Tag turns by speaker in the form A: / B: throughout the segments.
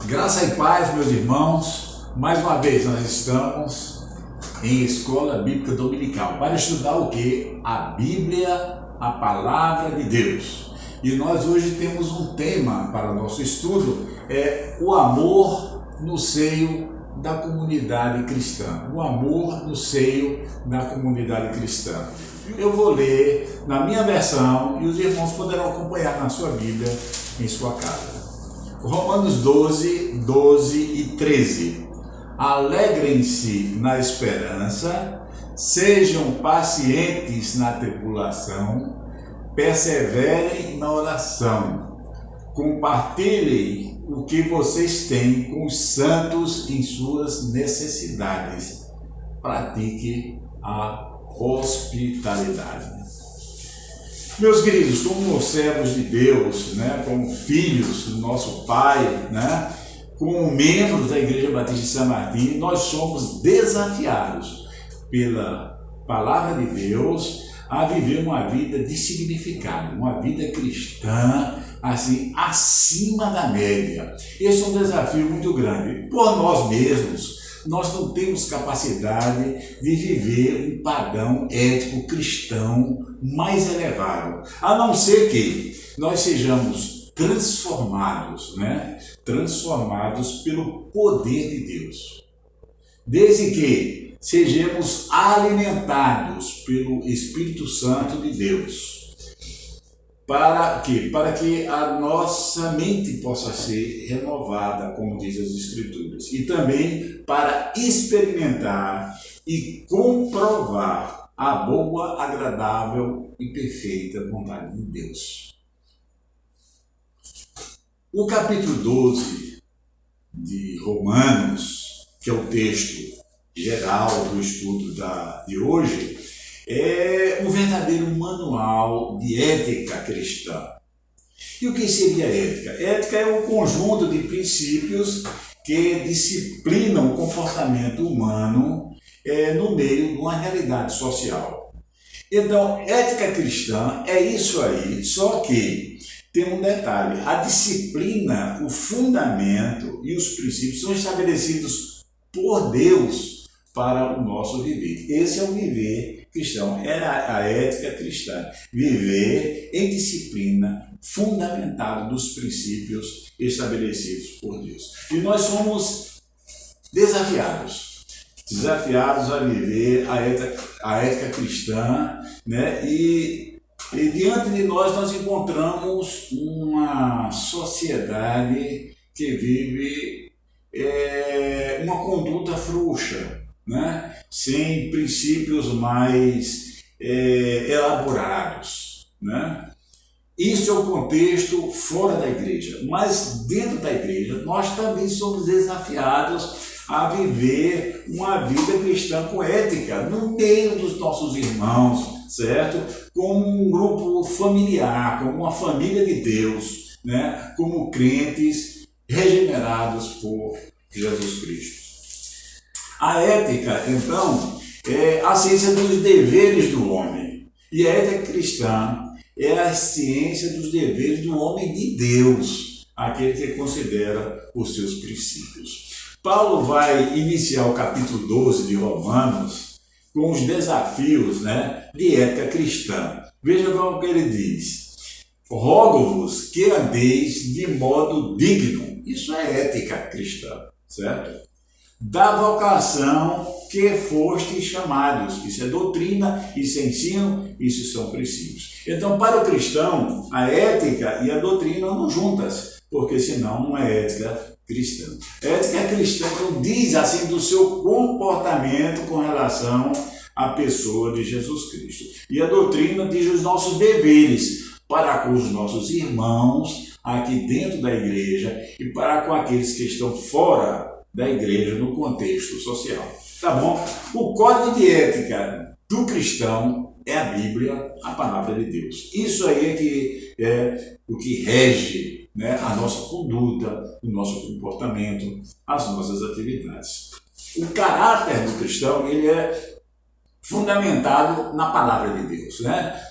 A: Graça e paz, meus irmãos. Mais uma vez nós estamos em Escola Bíblica Dominical para estudar o que? A Bíblia, a Palavra de Deus. E nós hoje temos um tema para o nosso estudo, o amor no seio da comunidade cristã. O amor no seio da comunidade cristã. Eu vou ler na minha versão e os irmãos poderão acompanhar na sua Bíblia em sua casa. Romanos 12, 12 e 13. Alegrem-se na esperança, sejam pacientes na tribulação, perseverem na oração, compartilhem o que vocês têm com os santos em suas necessidades, pratique a hospitalidade. Meus queridos, como servos de Deus, como filhos do nosso Pai, como membros da Igreja Batista de São Martim, nós somos desafiados pela Palavra de Deus a viver uma vida de significado, uma vida cristã, assim, acima da média. Esse é um desafio muito grande. Por nós mesmos, nós não temos capacidade de viver um padrão ético cristão mais elevado, a não ser que nós sejamos transformados, transformados pelo poder de Deus. Desde que sejamos alimentados pelo Espírito Santo de Deus. Para quê? Para que a nossa mente possa ser renovada, como diz as Escrituras, e também para experimentar e comprovar a boa, agradável e perfeita vontade de Deus. O capítulo 12 de Romanos, que é o texto geral do estudo de hoje, é um verdadeiro manual de ética cristã. E o que seria ética? Ética é um conjunto de princípios que disciplinam o comportamento humano no meio de uma realidade social. Então, ética cristã é isso aí, só que tem um detalhe: a disciplina, o fundamento e os princípios são estabelecidos por Deus para o nosso viver. Esse é o viver cristão, é a ética cristã, viver em disciplina, fundamentado nos princípios estabelecidos por Deus. E nós somos desafiados a viver a ética cristã, e diante de nós encontramos uma sociedade que vive uma conduta frouxa, sem princípios mais elaborados. Isso é o contexto fora da igreja, mas dentro da igreja nós também somos desafiados a viver uma vida cristã com ética no meio dos nossos irmãos, certo? Como um grupo familiar, como uma família de Deus, como crentes regenerados por Jesus Cristo. A ética, então, é a ciência dos deveres do homem. E a ética cristã é a ciência dos deveres do homem de Deus, aquele que considera os seus princípios. Paulo vai iniciar o capítulo 12 de Romanos com os desafios de ética cristã. Veja como que ele diz: rogo-vos que andeis de modo digno. Isso é ética cristã, certo? Da vocação que fostes chamados. Isso é doutrina, isso é ensino, isso são princípios. Então, para o cristão, a ética e a doutrina andam juntas, porque senão não é ética cristã. A ética cristã diz assim do seu comportamento com relação à pessoa de Jesus Cristo. E a doutrina diz os nossos deveres para com os nossos irmãos aqui dentro da igreja e para com aqueles que estão fora da igreja no contexto social. Tá bom? O código de ética do cristão é a Bíblia, a palavra de Deus. Isso aí é o que rege a nossa conduta, o nosso comportamento, as nossas atividades. O caráter do cristão ele é fundamentado na palavra de Deus,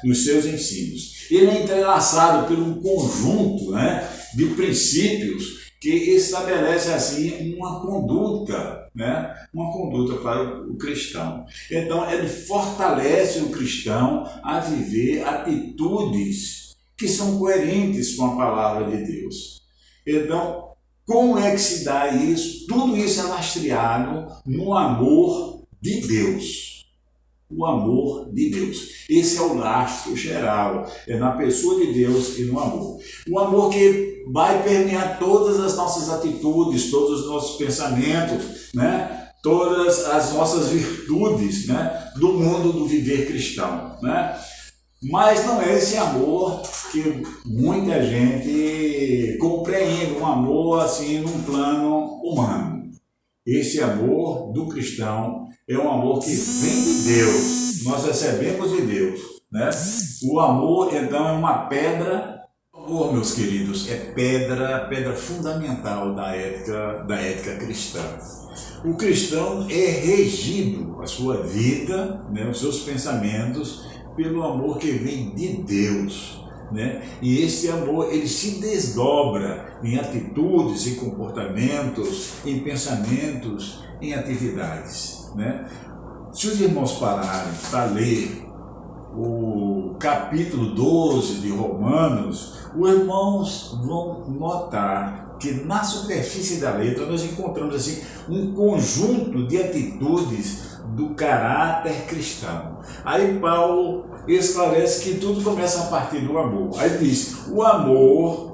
A: nos seus ensinos. Ele é entrelaçado por um conjunto de princípios que estabelece assim uma conduta, né? Uma conduta para o cristão. Então, ele fortalece o cristão a viver atitudes que são coerentes com a palavra de Deus. Então, como é que se dá isso? Tudo isso é lastreado no amor de Deus. O amor de Deus. Esse é o lastro geral. É na pessoa de Deus e no amor. O amor que vai permear todas as nossas atitudes, todos os nossos pensamentos, né? Todas as nossas virtudes, né? Do mundo do viver cristão, né? Mas não é esse amor que muita gente compreende, um amor assim num plano humano. Esse amor do cristão é um amor que vem de Deus, nós recebemos de Deus, né? O amor, então, é uma pedra, meus queridos, é pedra fundamental da ética cristã. O cristão é regido, a sua vida, né, os seus pensamentos, pelo amor que vem de Deus, né? E esse amor, ele se desdobra em atitudes, em comportamentos, em pensamentos, em atividades, né? Se os irmãos pararem para ler o capítulo 12 de Romanos, os irmãos vão notar que na superfície da letra nós encontramos assim um conjunto de atitudes do caráter cristão. Aí Paulo esclarece que tudo começa a partir do amor. Aí diz, o amor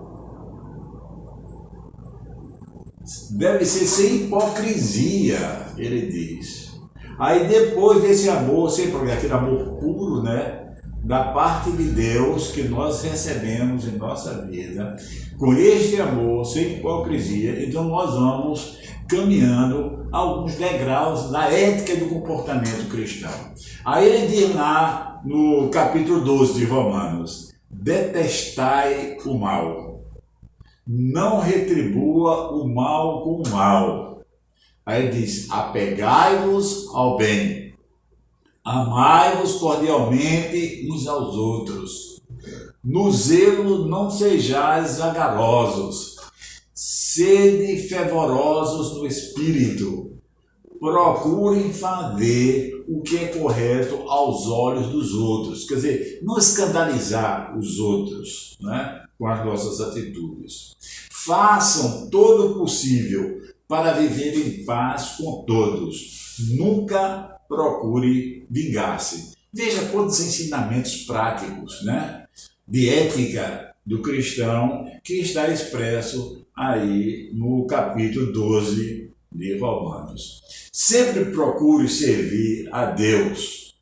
A: deve ser sem hipocrisia, ele diz. Aí depois desse amor, sempre aquele amor puro, né? Da parte de Deus que nós recebemos em nossa vida, com este amor, sem hipocrisia, então nós vamos caminhando alguns degraus da ética do comportamento cristão. Aí ele diz lá no capítulo 12 de Romanos, detestai o mal, não retribua o mal com o mal. Aí ele diz, apegai-vos ao bem, amai-vos cordialmente uns aos outros, no zelo não sejais vagarosos, sede fervorosos no espírito, procurem fazer o que é correto aos olhos dos outros, quer dizer, não escandalizar os outros, né, com as nossas atitudes. Façam todo o possível para viver em paz com todos. Nunca procure vingar-se. Veja quantos ensinamentos práticos, né, de ética do cristão que está expresso aí no capítulo 12 de Romanos. Sempre procure servir a Deus.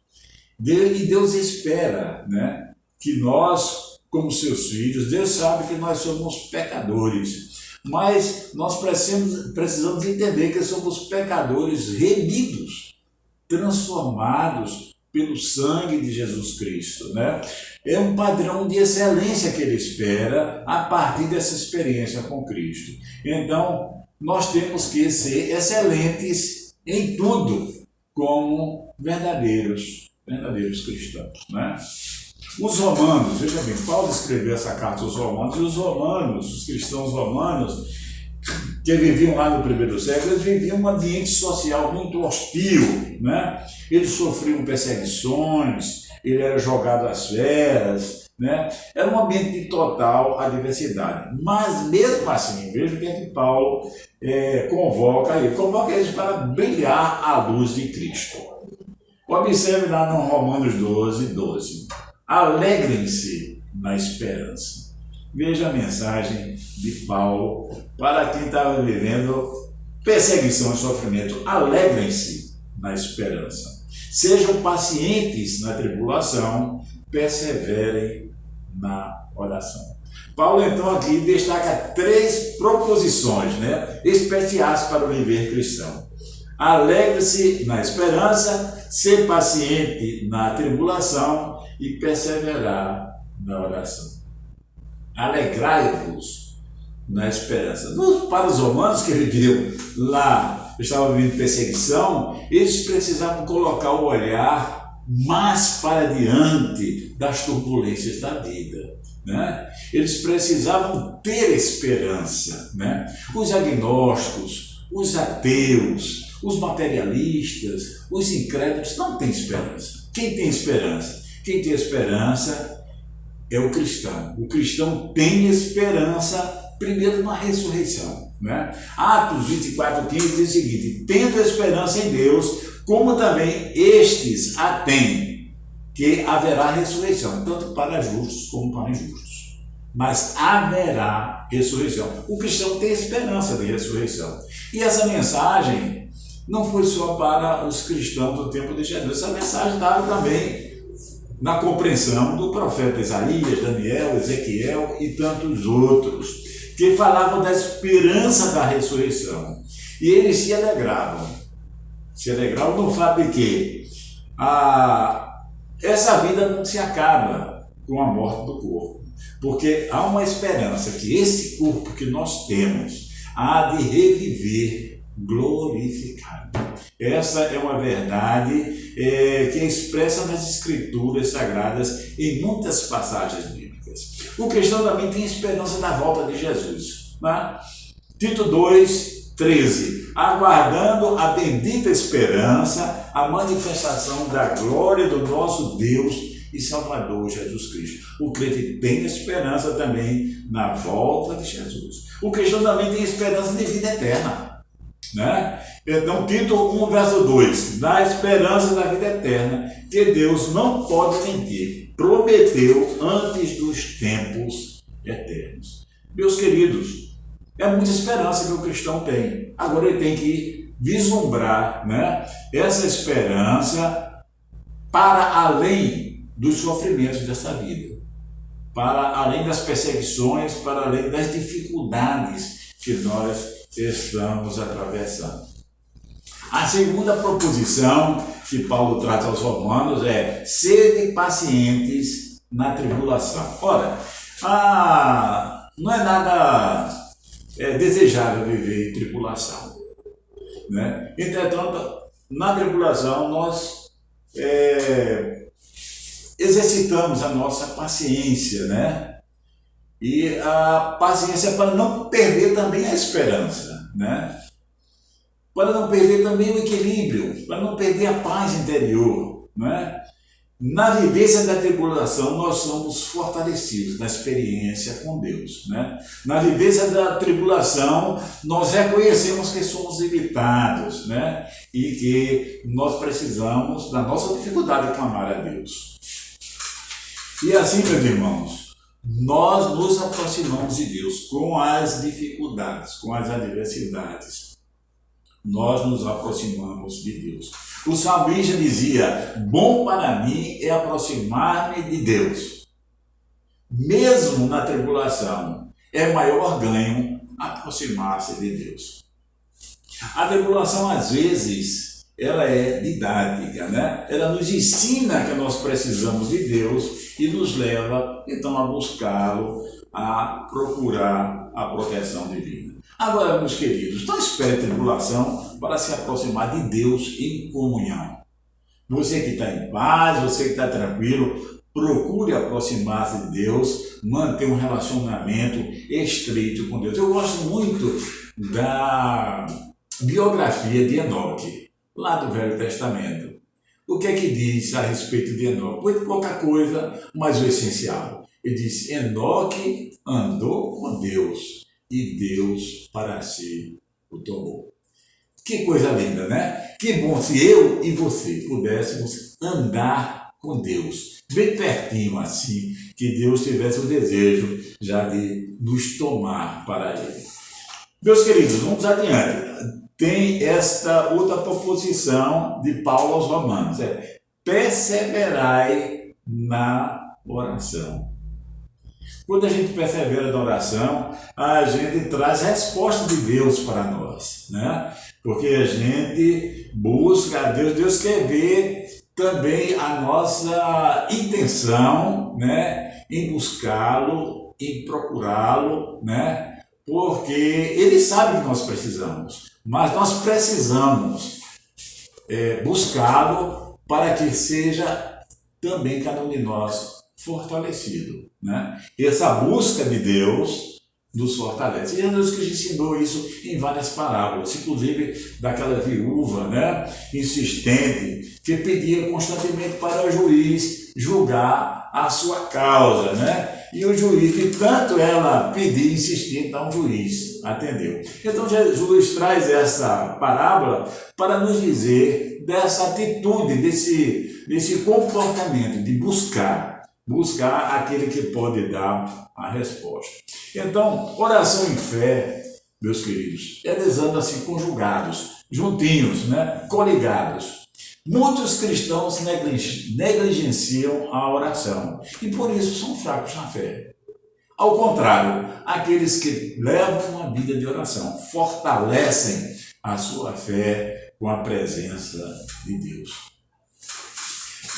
A: E Deus espera, né, que nós, como seus filhos, Deus sabe que nós somos pecadores. Mas nós precisamos entender que somos pecadores remidos, transformados pelo sangue de Jesus Cristo, né? É um padrão de excelência que ele espera a partir dessa experiência com Cristo. Então, nós temos que ser excelentes em tudo, como verdadeiros cristãos, né? Os romanos, veja bem, Paulo escreveu essa carta aos romanos, e os romanos, os cristãos romanos, que viviam lá no primeiro século, eles viviam um ambiente social muito hostil, né? Eles sofriam perseguições, ele era jogado às feras, né? Era um ambiente de total adversidade. Mas mesmo assim, veja o que é que Paulo convoca eles para brilhar à luz de Cristo. Observe lá no Romanos 12. Alegrem-se na esperança. Veja a mensagem de Paulo para quem estava vivendo perseguição e sofrimento. Alegrem-se na esperança. Sejam pacientes na tribulação, perseverem na oração. Paulo, então, aqui destaca 3 proposições, né, especiais para o viver cristão. Alegre-se na esperança, ser paciente na tribulação e perseverar na oração. Alegrai-vos na esperança. Para os romanos que viviam lá, estavam vivendo perseguição, eles precisavam colocar o olhar mais para diante das turbulências da vida, né? Eles precisavam ter esperança, né? Os agnósticos, os ateus, os materialistas, os incrédulos não têm esperança. Quem tem esperança? Quem tem esperança é o cristão. O cristão tem esperança, primeiro, na ressurreição, né? Atos 24:15 diz o seguinte: tendo esperança em Deus, como também estes a têm, que haverá ressurreição, tanto para justos como para injustos. Mas haverá ressurreição. O cristão tem esperança de ressurreição. E essa mensagem não foi só para os cristãos do tempo de Jesus. Essa mensagem estava também na compreensão do profeta Isaías, Daniel, Ezequiel e tantos outros, que falavam da esperança da ressurreição. E eles se alegravam no fato de que essa vida não se acaba com a morte do corpo, porque há uma esperança que esse corpo que nós temos há de reviver glorificado. Essa é uma verdade que é expressa nas Escrituras Sagradas em muitas passagens bíblicas. O cristão também tem esperança da volta de Jesus, né? Tito 2:13, aguardando a bendita esperança, a manifestação da glória do nosso Deus e Salvador Jesus Cristo. O crente tem esperança também na volta de Jesus. O cristão também tem esperança de vida eterna, né? Então, Tito 1:2, da esperança da vida eterna, que Deus não pode mentir, prometeu antes dos tempos eternos. Meus queridos, é muita esperança que o cristão tem. Agora ele tem que vislumbrar, né, essa esperança para além dos sofrimentos dessa vida, para além das perseguições, para além das dificuldades que nós estamos atravessando. A segunda proposição que Paulo traz aos Romanos é: sede pacientes na tribulação. Ora, não é nada desejável viver em tribulação, né? Entretanto, na tribulação nós exercitamos a nossa paciência, né? E a paciência para não perder também a esperança, né? Para não perder também o equilíbrio, para não perder a paz interior, né? Na vivência da tribulação, nós somos fortalecidos na experiência com Deus, né? Na vivência da tribulação, nós reconhecemos que somos limitados, né? E que nós precisamos, da nossa dificuldade, clamar a Deus. E assim, meus irmãos, nós nos aproximamos de Deus com as dificuldades, com as adversidades. Nós nos aproximamos de Deus. O salmista dizia: bom para mim é aproximar-me de Deus. Mesmo na tribulação, é maior ganho aproximar-se de Deus. A tribulação, às vezes, ela é didática, né? Ela nos ensina que nós precisamos de Deus e nos leva, então, a buscá-lo, a procurar a proteção divina. Agora, meus queridos, não espere tribulação para se aproximar de Deus em comunhão. Você que está em paz, você que está tranquilo, procure aproximar-se de Deus, manter um relacionamento estreito com Deus. Eu gosto muito da biografia de Enoque, lá do Velho Testamento. O que é que diz a respeito de Enoque? Muito pouca coisa, mas o essencial. Ele diz: Enoque andou com Deus e Deus para si o tomou. Que coisa linda, né? Que bom se eu e você pudéssemos andar com Deus, bem pertinho assim, que Deus tivesse o desejo já de nos tomar para Ele. Meus queridos, vamos adiante. Tem esta outra proposição de Paulo aos Romanos: perseverai na oração. Quando a gente persevera na oração, a gente traz resposta de Deus para nós, né? Porque a gente busca a Deus, Deus quer ver também a nossa intenção, né? Em buscá-lo, em procurá-lo, né? Porque Ele sabe que nós precisamos buscá-lo para que seja também cada um de nós fortalecido, né? Essa busca de Deus nos fortalece. E Jesus Cristo ensinou isso em várias parábolas, inclusive daquela viúva, né, insistente, que pedia constantemente para o juiz julgar a sua causa, né? E o juiz, de tanto ela pedir, insistir, então o juiz atendeu. Então Jesus traz essa parábola para nos dizer dessa atitude, desse comportamento de buscar aquele que pode dar a resposta. Então, oração e fé, meus queridos, eles andam assim conjugados, juntinhos, né? Coligados. Muitos cristãos negligenciam a oração e por isso são fracos na fé. Ao contrário, aqueles que levam uma vida de oração fortalecem a sua fé com a presença de Deus.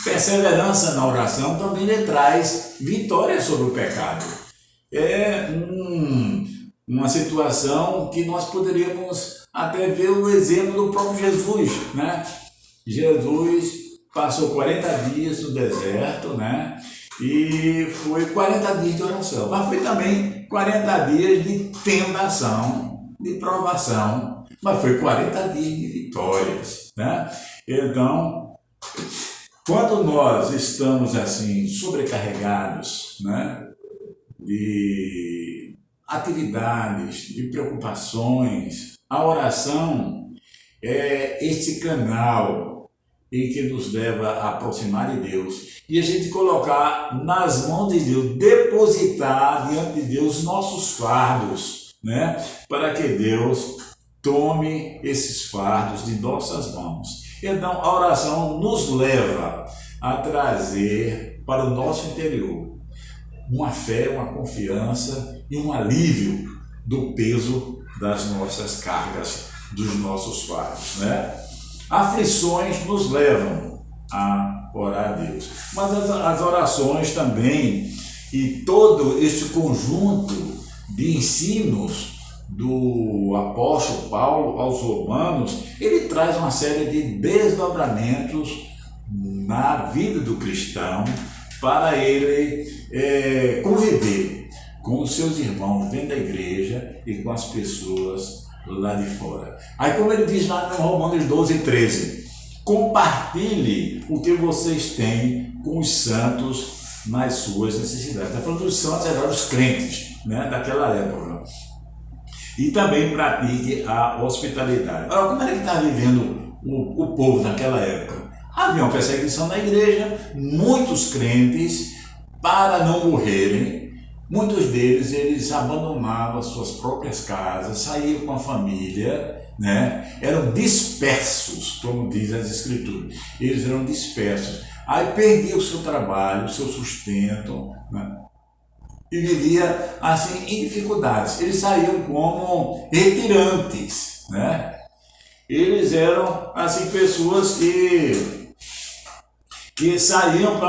A: Perseverança na oração também lhe traz vitória sobre o pecado. É uma situação que nós poderíamos até ver o exemplo do próprio Jesus, né? Jesus passou 40 dias no deserto, né? E foi 40 dias de oração, mas foi também 40 dias de tentação, de provação, mas foi 40 dias de vitórias, né? Então, quando nós estamos assim sobrecarregados, né, de atividades, de preocupações, a oração é esse canal em que nos leva a aproximar de Deus e a gente colocar nas mãos de Deus, depositar diante de Deus nossos fardos, né, para que Deus tome esses fardos de nossas mãos. Então a oração nos leva a trazer para o nosso interior uma fé, uma confiança e um alívio do peso das nossas cargas, dos nossos fardos, né? Aflições nos levam a orar a Deus, mas as orações também e todo este conjunto de ensinos do apóstolo Paulo aos romanos, ele traz uma série de desdobramentos na vida do cristão para ele conviver com os seus irmãos dentro da igreja e com as pessoas lá de fora. Aí, como ele diz lá em Romanos 12:13, compartilhe o que vocês têm com os santos nas suas necessidades. Está falando dos santos, eram os crentes, né, daquela época. E também pratique a hospitalidade. Agora, como era que estava vivendo o povo naquela época? Havia uma perseguição na igreja, muitos crentes, para não morrerem, muitos deles eles abandonavam as suas próprias casas, saíam com a família, né? Eram dispersos, como diz as escrituras, eles eram dispersos. Aí perdiam o seu trabalho, o seu sustento, né? E vivia assim em dificuldades. Eles saíam como retirantes, né? Eles eram assim pessoas que saíam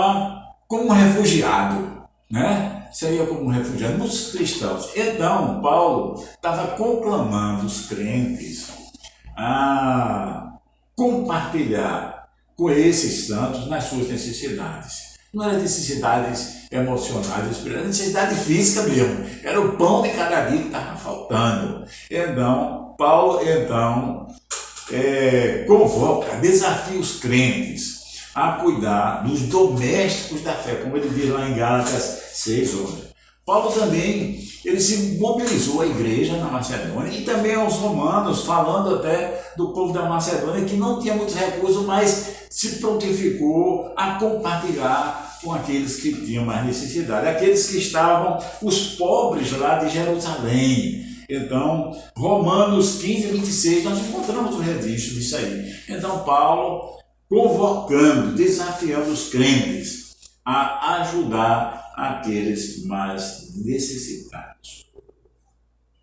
A: como um refugiado, né? Saía como um refugiado, muitos cristãos. Então, Paulo estava conclamando os crentes a compartilhar com esses santos nas suas necessidades. Não eram necessidades emocionais, espirituais, era necessidade física mesmo. Era o pão de cada dia que estava faltando. Então, Paulo convoca, desafia os crentes a cuidar dos domésticos da fé, como ele diz lá em Gálatas 6:11. Paulo também, ele se mobilizou a igreja na Macedônia e também aos romanos, falando até do povo da Macedônia que não tinha muitos recursos, mas se prontificou a compartilhar com aqueles que tinham mais necessidade, aqueles que estavam, os pobres lá de Jerusalém. Então, Romanos 15:26, nós encontramos o registro disso aí. Então, Paulo convocando, desafiando os crentes a ajudar aqueles mais necessitados.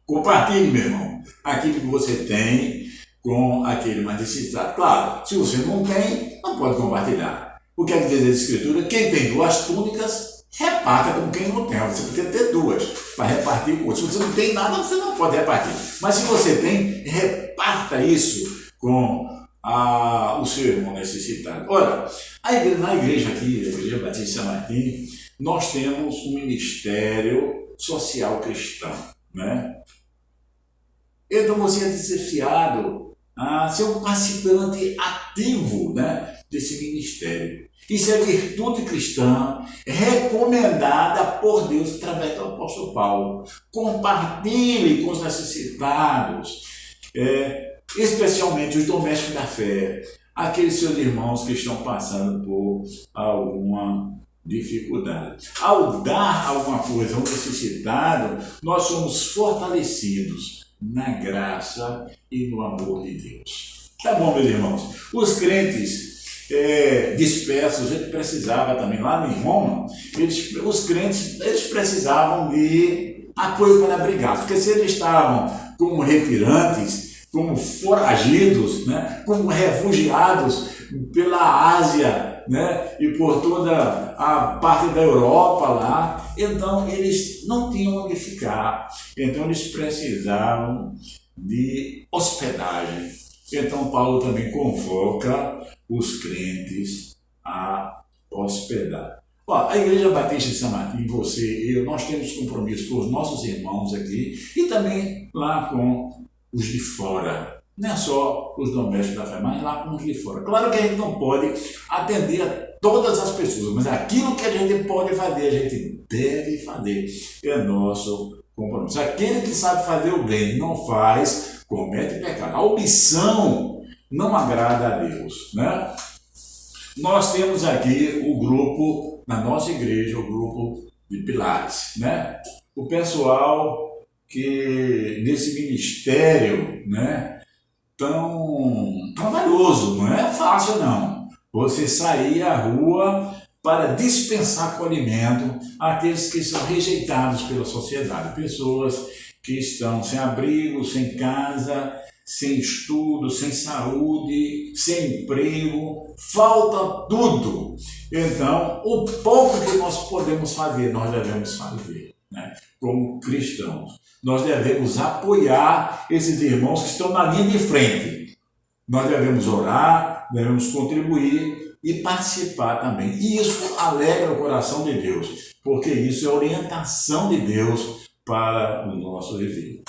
A: Compartilhe, meu irmão, aquilo que você tem com aquele mais necessitado. Claro, se você não tem, não pode compartilhar. O que é que diz a Escritura? Quem tem 2 túnicas, reparta com quem não tem. Você precisa ter 2 para repartir com outros. Se você não tem nada, você não pode repartir. Mas se você tem, reparta isso com o seu irmão necessitado. Ora, na igreja aqui, a Igreja Batista de São Martim, nós temos um ministério social cristão, né? Então você é desafiado a ser um participante ativo, né, desse ministério. Isso é virtude cristã recomendada por Deus através do apóstolo Paulo. Compartilhe com os necessitados, especialmente os domésticos da fé, aqueles seus irmãos que estão passando por alguma dificuldade. Ao dar alguma coisa ao necessitado, nós somos fortalecidos na graça e no amor de Deus. Tá bom, meus irmãos? Os crentes dispersos, ele precisava também, lá em Roma, os crentes eles precisavam de apoio para abrigar, porque se eles estavam como retirantes, como foragidos, né, como refugiados pela Ásia, né, e por toda a parte da Europa lá, então eles não tinham onde ficar, então eles precisavam de hospedagem. Então Paulo também convoca os crentes a hospedar. Ó, a Igreja Batista de São Martim, você e eu, nós temos compromisso com os nossos irmãos aqui e também lá com os de fora. Não é só os domésticos da fé, mas lá com os de fora. Claro que a gente não pode atender a todas as pessoas, mas aquilo que a gente pode fazer, a gente deve fazer. É nosso compromisso. Aquele que sabe fazer o bem e não faz, comete pecado. A omissão não agrada a Deus, né? Nós temos aqui o grupo, na nossa igreja, o grupo de pilares, né? O pessoal que nesse ministério, né, tão trabalhoso, não é fácil não. Você sair à rua para dispensar acolhimento àqueles que são rejeitados pela sociedade, pessoas que estão sem abrigo, sem casa, sem estudo, sem saúde, sem emprego, falta tudo. Então, o pouco que nós podemos fazer, nós devemos fazer, né? Como cristãos. Nós devemos apoiar esses irmãos que estão na linha de frente. Nós devemos orar, devemos contribuir e participar também. E isso alegra o coração de Deus, porque isso é orientação de Deus para o nosso viver.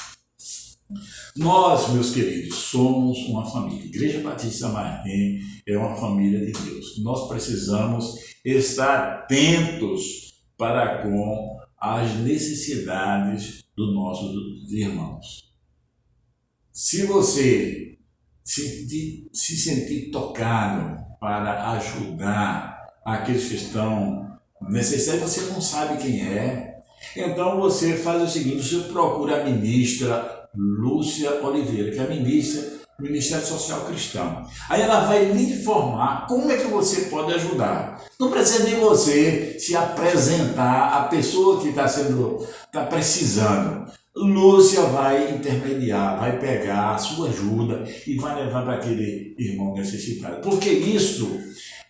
A: Nós, meus queridos, somos uma família. Igreja Batista São Martim é uma família de Deus. Nós precisamos estar atentos para com as necessidades dos nossos irmãos. Se você se sentir tocado para ajudar aqueles que estão necessitados, você não sabe quem é, então você faz o seguinte: você procura a ministra Lúcia Oliveira, que é a ministra do Ministério Social Cristão. Aí ela vai lhe informar como é que você pode ajudar. Não precisa nem você se apresentar à pessoa que está precisando. Lúcia vai intermediar, vai pegar a sua ajuda e vai levar para aquele irmão necessitado. Porque isso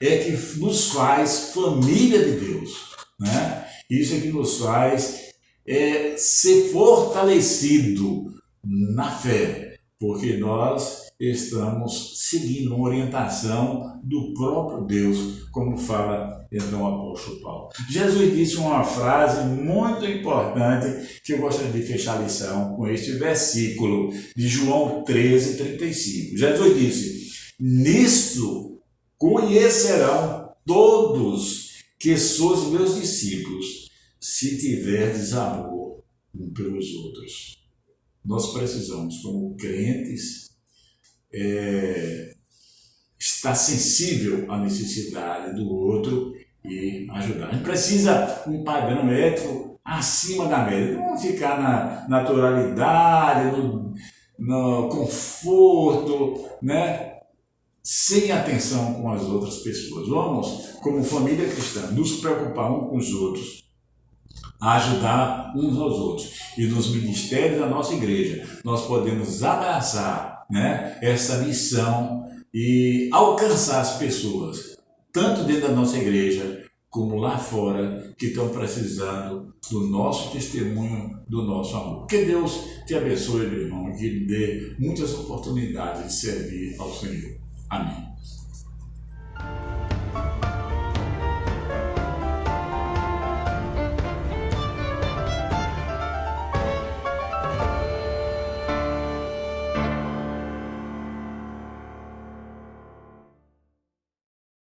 A: é que nos faz família de Deus, né? Isso é que nos faz ser fortalecido na fé, porque nós estamos seguindo uma orientação do próprio Deus, como fala então o apóstolo Paulo. Jesus disse uma frase muito importante que eu gostaria de fechar a lição com este versículo de João 13:35. Jesus disse: nisto conhecerão todos que sois meus discípulos, se tiverdes amor um pelos outros. Nós precisamos, como crentes, estar sensível à necessidade do outro e ajudar. A gente precisa um padrão ético acima da média, não ficar na naturalidade, no conforto, né? Sem atenção com as outras pessoas. Vamos, como família cristã, nos preocupar uns com os outros, a ajudar uns aos outros. E nos ministérios da nossa igreja, nós podemos abraçar, né, essa missão e alcançar as pessoas, tanto dentro da nossa igreja, como lá fora, que estão precisando do nosso testemunho, do nosso amor. Que Deus te abençoe, meu irmão, e que lhe dê muitas oportunidades de servir ao Senhor. Amém.